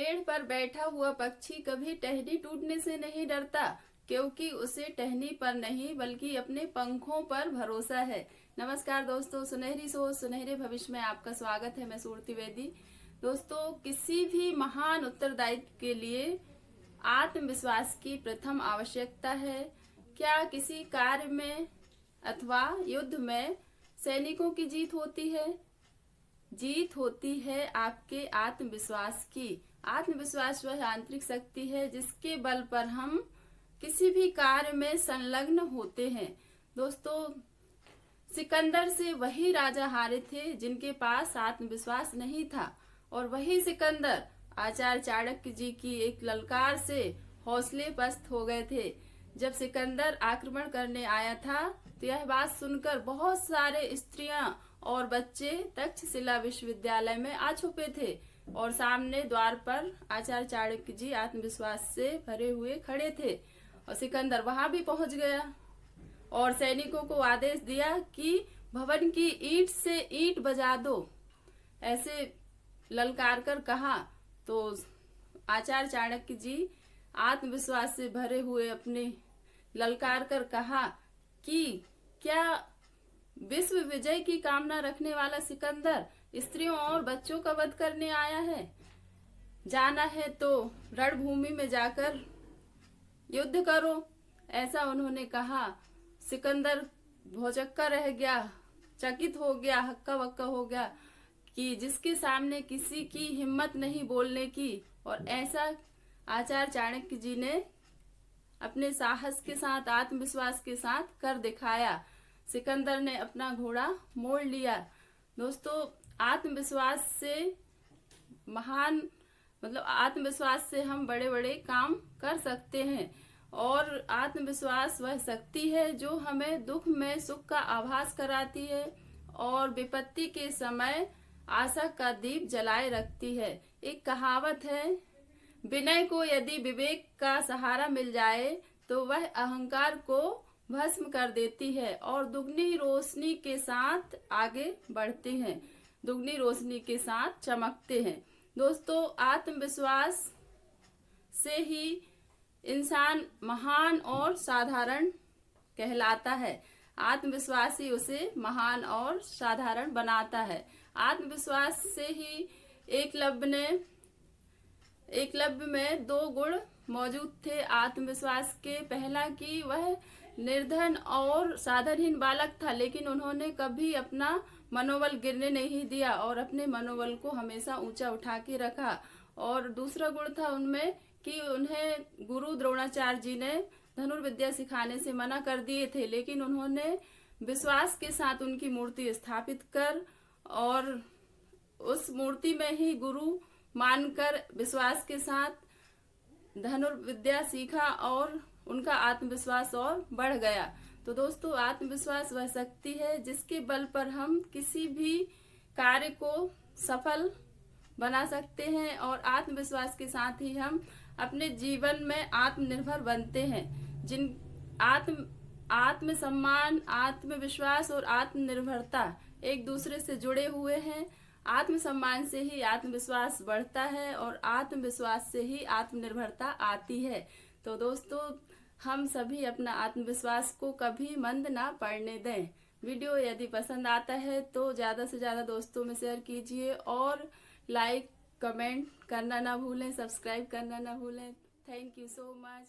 पेड़ पर बैठा हुआ पक्षी कभी टहनी टूटने से नहीं डरता, क्योंकि उसे टहनी पर नहीं बल्कि अपने पंखों पर भरोसा है। नमस्कार दोस्तों, सुनहरी सोच सुनहरे भविष्य में आपका स्वागत है। मैं सूरती वेदी। दोस्तों, किसी भी महान उत्तरदायित्व के लिए आत्मविश्वास की प्रथम आवश्यकता है। क्या किसी कार्य में अथवा युद्ध में सैनिकों की जीत होती है? जीत होती है आपके आत्मविश्वास की। आत्मविश्वास वह आंतरिक शक्ति है जिसके बल पर हम किसी भी कार्य में संलग्न होते हैं। दोस्तों, सिकंदर से वही राजा हारे थे जिनके पास आत्मविश्वास नहीं था, और वही सिकंदर आचार्य चाणक्य जी की एक ललकार से हौसले पस्त हो गए थे। जब सिकंदर आक्रमण करने आया था तो यह बात सुनकर बहुत सारे स्त्रियां और बच्चे तक्षशिला विश्वविद्यालय में आ छुपे थे, और सामने द्वार पर आचार्य चाणक्य जी आत्मविश्वास से भरे हुए खड़े थे। और सिकंदर वहां भी पहुंच गया और सैनिकों को आदेश दिया कि भवन की ईंट से ईंट बजा दो, ऐसे ललकार कर कहा। तो आचार्य चाणक्य जी आत्मविश्वास से भरे हुए अपने ललकार कर कहा कि क्या विश्व विजय की कामना रखने वाला सिकंदर स्त्रियों और बच्चों का वध करने आया है? जाना है तो रणभूमि में जाकर युद्ध करो, ऐसा उन्होंने कहा। सिकंदर भौचक्का रह गया, चकित हो गया, हक्का बक्का हो गया कि जिसके सामने किसी की हिम्मत नहीं बोलने की। और ऐसा आचार्य चाणक्य जी ने अपने साहस के साथ, आत्मविश्वास के साथ कर दिखाया। सिकंदर ने अपना घोड़ा मोड़ लिया। दोस्तों, आत्मविश्वास से महान आत्मविश्वास से हम बड़े बड़े काम कर सकते हैं। और आत्मविश्वास वह शक्ति है जो हमें दुख में सुख का आभास कराती है और विपत्ति के समय आशा का दीप जलाए रखती है। एक कहावत है, विनय को यदि विवेक का सहारा मिल जाए तो वह अहंकार को भस्म कर देती है और दुगनी रोशनी के साथ आगे बढ़ते हैं, दुगनी रोशनी के साथ चमकते हैं। दोस्तों, आत्मविश्वास से ही इंसान महान और साधारण कहलाता है। आत्मविश्वास ही उसे महान और साधारण बनाता है। आत्मविश्वास से ही एकलव्य में दो गुण मौजूद थे आत्मविश्वास के। पहला कि वह निर्धन और साधनहीन बालक था, लेकिन उन्होंने कभी अपना मनोबल गिरने नहीं दिया और अपने मनोबल को हमेशा ऊंचा उठा के रखा। और दूसरा गुण था उनमें कि उन्हें गुरु द्रोणाचार्य जी ने धनुर्विद्या सिखाने से मना कर दिए थे, लेकिन उन्होंने विश्वास के साथ उनकी मूर्ति स्थापित कर और उस मूर्ति में ही गुरु मानकर विश्वास के साथ धनुर्विद्या सीखा और उनका आत्मविश्वास और बढ़ गया। तो दोस्तों, आत्मविश्वास वह शक्ति है जिसके बल पर हम किसी भी कार्य को सफल बना सकते हैं, और आत्मविश्वास के साथ ही हम अपने जीवन में आत्मनिर्भर बनते हैं। जिन आत्मसम्मान, आत्मविश्वास और आत्मनिर्भरता एक दूसरे से जुड़े हुए हैं। आत्मसम्मान से ही आत्मविश्वास बढ़ता है और आत्मविश्वास से ही आत्मनिर्भरता आती है। तो दोस्तों, हम सभी अपना आत्मविश्वास को कभी मंद ना पड़ने दें। वीडियो यदि पसंद आता है तो ज्यादा से ज्यादा दोस्तों में शेयर कीजिए और लाइक कमेंट करना ना भूलें, सब्सक्राइब करना ना भूलें। Thank you so much.